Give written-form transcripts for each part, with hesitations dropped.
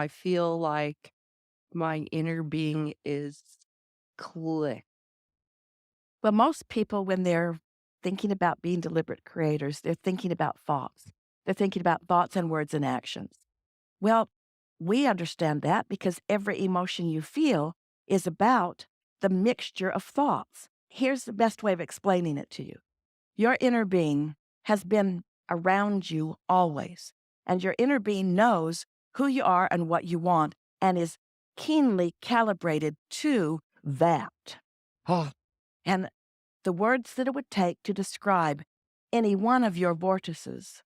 I feel like my inner being is click. Well, most people, when they're thinking about being deliberate creators, they're thinking about thoughts. They're thinking about thoughts and words and actions. Well, we understand that because every emotion you feel is about the mixture of thoughts. Here's the best way of explaining it to you. Your inner being has been around you always, and your inner being knows who you are and what you want and is keenly calibrated to that. Oh. And the words that it would take to describe any one of your vortices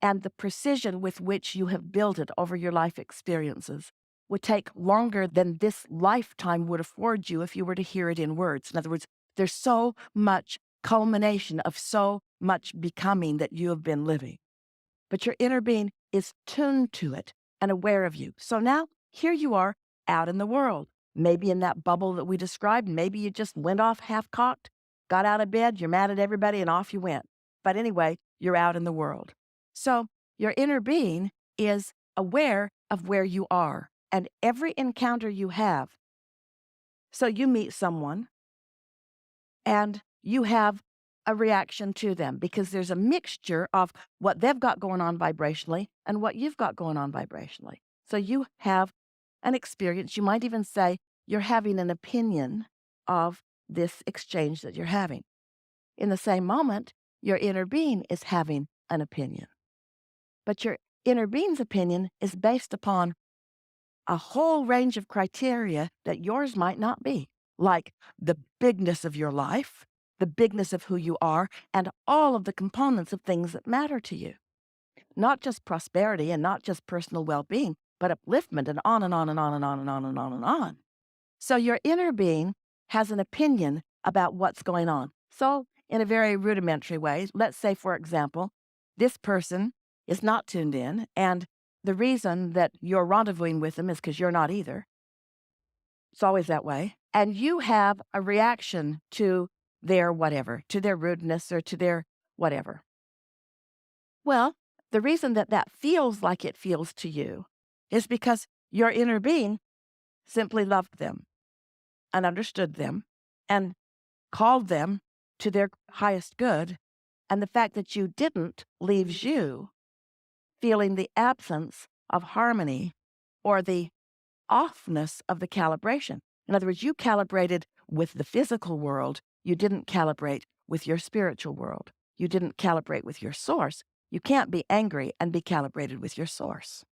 and the precision with which you have built it over your life experiences would take longer than this lifetime would afford you if you were to hear it in words. In other words, there's so much culmination of so much becoming that you have been living. But your inner being is tuned to it and aware of you. So now here you are out in the world, maybe in that bubble that we described. Maybe you just went off half cocked, got out of bed, you're mad at everybody, and off you went. But anyway, you're out in the world. So your inner being is aware of where you are and every encounter you have. So you meet someone and you have a reaction to them because there's a mixture of what they've got going on vibrationally and what you've got going on vibrationally. So you have an experience. You might even say you're having an opinion of this exchange that you're having. In the same moment, your inner being is having an opinion. But your inner being's opinion is based upon a whole range of criteria that yours might not be, like the bigness of your life, the bigness of who you are, and all of the components of things that matter to you. Not just prosperity and not just personal well being, but upliftment and on and on and on and on and on and on and on. So your inner being has an opinion about what's going on. So, in a very rudimentary way, let's say, for example, this person is not tuned in, and the reason that you're rendezvousing with them is because you're not either. It's always that way. And you have a reaction to their whatever, to their rudeness or to their whatever. Well, the reason that that feels like it feels to you is because your inner being simply loved them and understood them and called them to their highest good. And the fact that you didn't leaves you feeling the absence of harmony or the offness of the calibration. In other words, you calibrated with the physical world. You didn't calibrate with your spiritual world. You didn't calibrate with your source. You can't be angry and be calibrated with your source.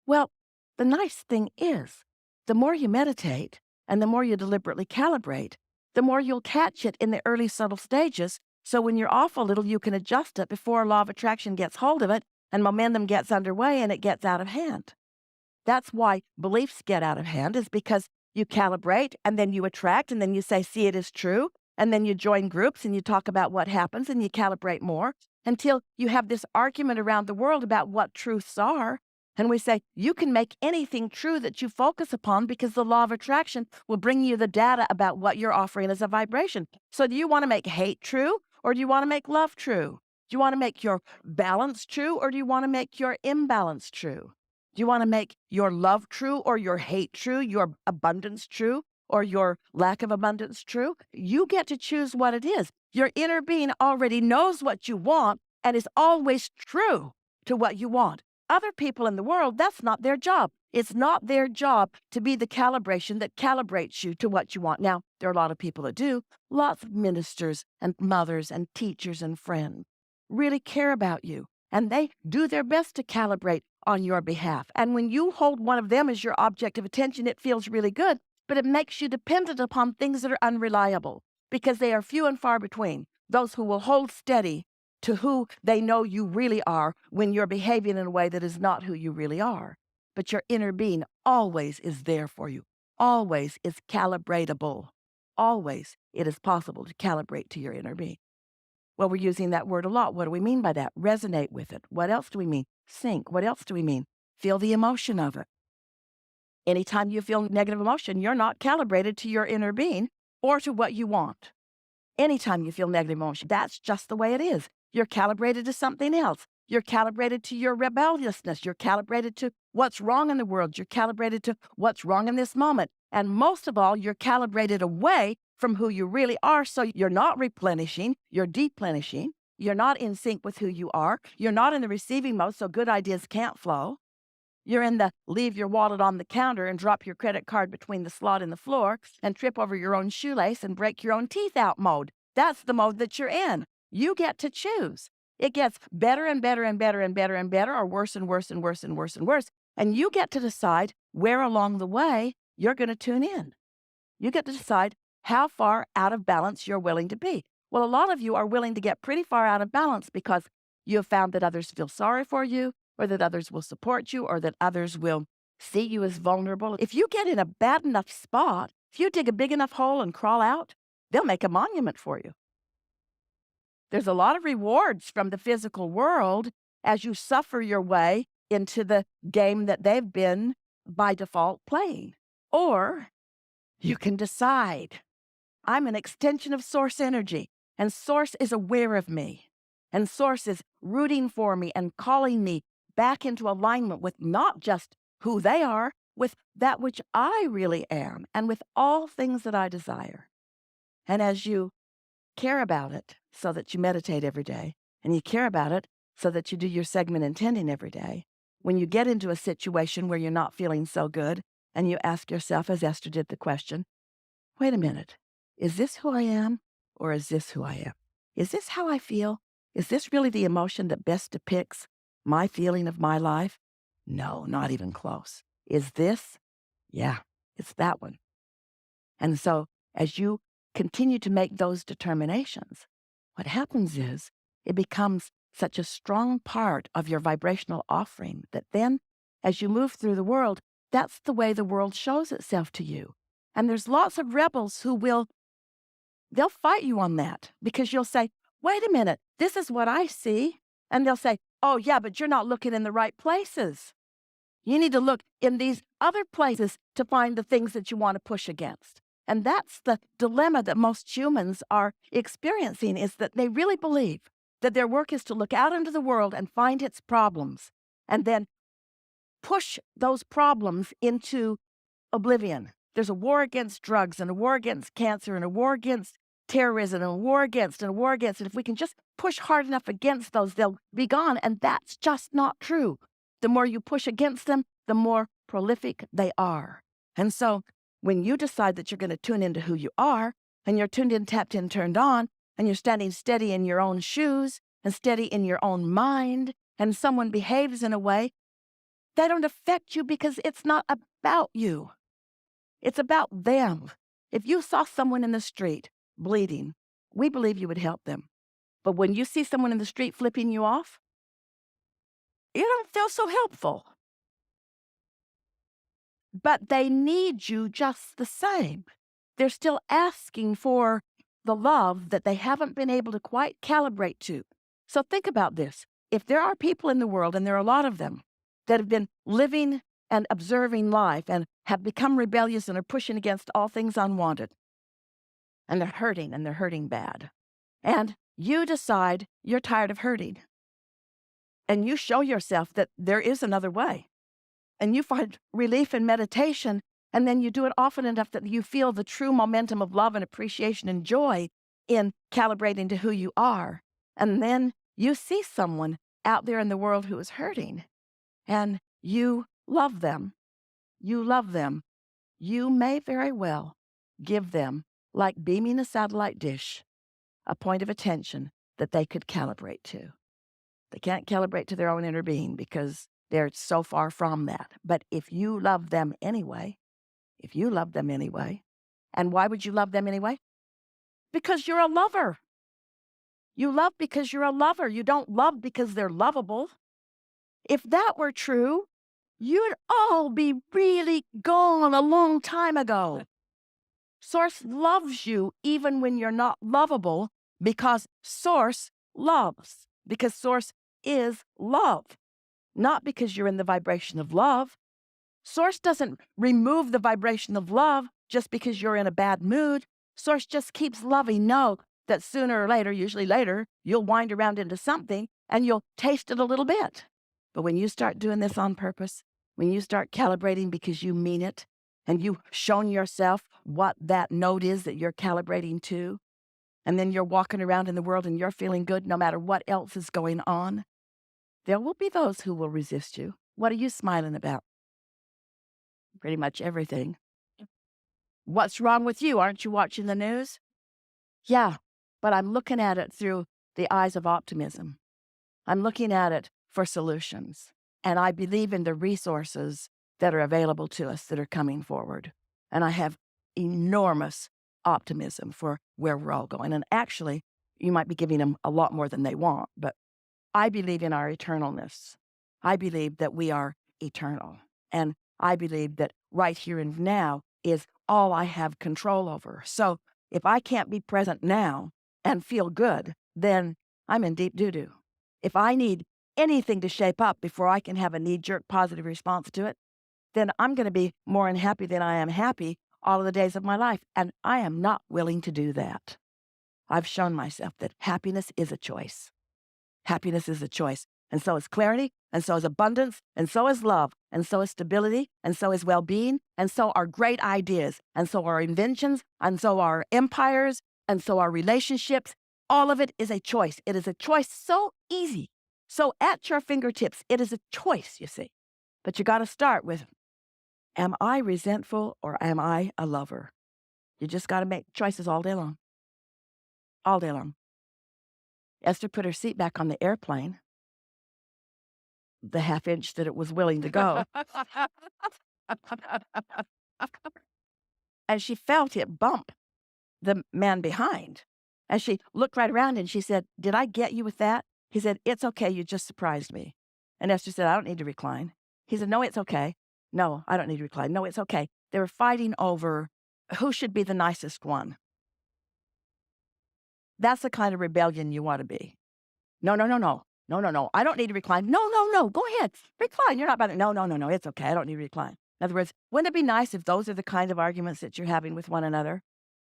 Well, the nice thing is, the more you meditate and the more you deliberately calibrate, the more you'll catch it in the early subtle stages. So when you're off a little, you can adjust it before law of attraction gets hold of it and momentum gets underway and it gets out of hand. That's why beliefs get out of hand, is because you calibrate and then you attract and then you say, see, it is true. And then you join groups and you talk about what happens and you calibrate more until you have this argument around the world about what truths are. And we say, you can make anything true that you focus upon because the law of attraction will bring you the data about what you're offering as a vibration. So do you want to make hate true or do you want to make love true? Do you want to make your balance true or do you want to make your imbalance true? Do you want to make your love true or your hate true, your abundance true or your lack of abundance true? You get to choose what it is. Your inner being already knows what you want and is always true to what you want. Other people in the world, that's not their job. It's not their job to be the calibration that calibrates you to what you want. Now, there are a lot of people that do. Lots of ministers and mothers and teachers and friends really care about you, and they do their best to calibrate on your behalf. And when you hold one of them as your object of attention, it feels really good, but it makes you dependent upon things that are unreliable because they are few and far between. Those who will hold steady to who they know you really are when you're behaving in a way that is not who you really are. But your inner being always is there for you, always is calibratable. Always it is possible to calibrate to your inner being. Well, we're using that word a lot. What do we mean by that? Resonate with it. What else do we mean? Sync. What else do we mean? Feel the emotion of it. Anytime you feel negative emotion, you're not calibrated to your inner being or to what you want. Anytime you feel negative emotion, that's just the way it is. You're calibrated to something else. You're calibrated to your rebelliousness. You're calibrated to what's wrong in the world. You're calibrated to what's wrong in this moment. And most of all, you're calibrated away from who you really are. So you're not replenishing, you're deplenishing. You're not in sync with who you are. You're not in the receiving mode, so good ideas can't flow. You're in the leave your wallet on the counter and drop your credit card between the slot and the floor and trip over your own shoelace and break your own teeth out mode. That's the mode that you're in. You get to choose. It gets better and better and better and better and better, or worse and worse and worse and worse and worse. And you get to decide where along the way you're going to tune in. You get to decide how far out of balance you're willing to be. Well, a lot of you are willing to get pretty far out of balance because you have found that others feel sorry for you, or that others will support you, or that others will see you as vulnerable. If you get in a bad enough spot, if you dig a big enough hole and crawl out, they'll make a monument for you. There's a lot of rewards from the physical world as you suffer your way into the game that they've been by default playing. Or you can decide, I'm an extension of source energy, and source is aware of me, and source is rooting for me and calling me back into alignment with not just who they are, with that which I really am, and with all things that I desire. And as you care about it so that you meditate every day, and you care about it so that you do your segment intending every day, when you get into a situation where you're not feeling so good, and you ask yourself, as Esther did, the question, wait a minute, is this who I am, or is this who I am? Is this how I feel? Is this really the emotion that best depicts my feeling of my life? No, not even close. Is this? Yeah, it's that one. And so as you continue to make those determinations, what happens is it becomes such a strong part of your vibrational offering that then, as you move through the world, that's the way the world shows itself to you. And there's lots of rebels who they'll fight you on that because you'll say, wait a minute, this is what I see. And they'll say, oh, yeah, but you're not looking in the right places. You need to look in these other places to find the things that you want to push against. And that's the dilemma that most humans are experiencing, is that they really believe that their work is to look out into the world and find its problems and then push those problems into oblivion. There's a war against drugs and a war against cancer and a war against terrorism and a war against and a war against. And if we can just push hard enough against those, they'll be gone. And that's just not true. The more you push against them, the more prolific they are. And so when you decide that you're going to tune into who you are, and you're tuned in, tapped in, turned on, and you're standing steady in your own shoes and steady in your own mind, and someone behaves in a way, they don't affect you because it's not about you. It's about them. If you saw someone in the street bleeding, we believe you would help them. But when you see someone in the street flipping you off, you don't feel so helpful. But they need you just the same. They're still asking for the love that they haven't been able to quite calibrate to. So think about this. If there are people in the world, and there are a lot of them, that have been living and observing life and have become rebellious and are pushing against all things unwanted, and they're hurting bad, and you decide you're tired of hurting, and you show yourself that there is another way, and you find relief in meditation, and then you do it often enough that you feel the true momentum of love and appreciation and joy in calibrating to who you are. And then you see someone out there in the world who is hurting, and you love them. You love them. You may very well give them, like beaming a satellite dish, a point of attention that they could calibrate to. They can't calibrate to their own inner being because they're so far from that. But if you love them anyway, and why would you love them anyway? Because you're a lover. You love because you're a lover. You don't love because they're lovable. If that were true, you'd all be really gone a long time ago. Source loves you even when you're not lovable because Source loves, because Source is love, not because you're in the vibration of love. Source doesn't remove the vibration of love just because you're in a bad mood. Source just keeps loving. Know that sooner or later, usually later, you'll wind around into something and you'll taste it a little bit. But when you start doing this on purpose, when you start calibrating because you mean it and you've shown yourself what that note is that you're calibrating to, and then you're walking around in the world and you're feeling good no matter what else is going on, there will be those who will resist you. What are you smiling about? Pretty much everything. What's wrong with you? Aren't you watching the news? Yeah, but I'm looking at it through the eyes of optimism. I'm looking at it for solutions. And I believe in the resources that are available to us that are coming forward. And I have enormous optimism for where we're all going. And actually, you might be giving them a lot more than they want, but I believe in our eternalness. I believe that we are eternal. And I believe that right here and now is all I have control over. So if I can't be present now and feel good, then I'm in deep doo-doo. If I need anything to shape up before I can have a knee-jerk positive response to it, then I'm going to be more unhappy than I am happy all of the days of my life. And I am not willing to do that. I've shown myself that happiness is a choice. Happiness is a choice. And so is clarity, and so is abundance, and so is love, and so is stability, and so is well-being, and so are great ideas, and so are inventions, and so are empires, and so are relationships. All of it is a choice. It is a choice so easy, so at your fingertips. It is a choice, you see. But you got to start with, am I resentful or am I a lover? You just got to make choices all day long. All day long. Esther put her seat back on the airplane, the half inch that it was willing to go, and she felt it bump the man behind. And she looked right around and she said, "Did I get you with that?" He said, "It's okay, you just surprised me." And Esther said, "I don't need to recline." He said, "No, it's okay." "No, I don't need to recline." "No, it's okay." They were fighting over who should be the nicest one. That's the kind of rebellion you want to be. "No, no, no, no. No, no, no. I don't need to recline." "No, no, no. Go ahead. Recline. You're not bothering." "No, no, no, no. It's okay. I don't need to recline." In other words, wouldn't it be nice if those are the kind of arguments that you're having with one another?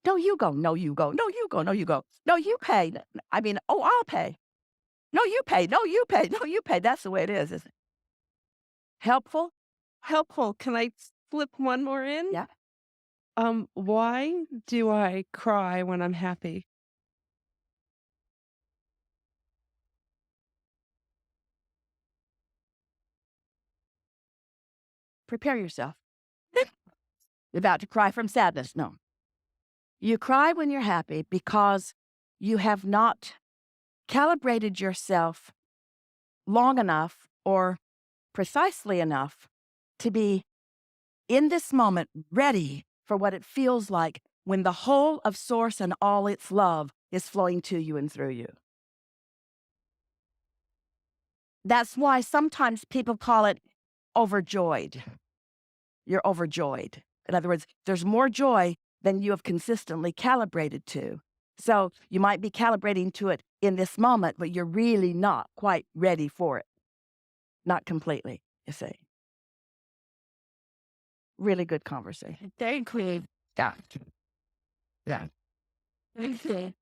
"No, you go. No, you go. No, you go. No, you go. No, you pay. I mean, oh, I'll pay. No, you pay. No, you pay. No, you pay." That's the way it is, isn't it? Helpful? Helpful. Can I slip one more in? Yeah. Why do I cry when I'm happy? Prepare yourself. You're about to cry from sadness. No. You cry when you're happy because you have not calibrated yourself long enough or precisely enough to be in this moment ready for what it feels like when the whole of Source and all its love is flowing to you and through you. That's why sometimes people call it overjoyed. You're overjoyed. In other words, there's more joy than you have consistently calibrated to. So you might be calibrating to it in this moment, but you're really not quite ready for it. Not completely, you see. Really good conversation. Thank you. Yeah. Yeah. Thank you.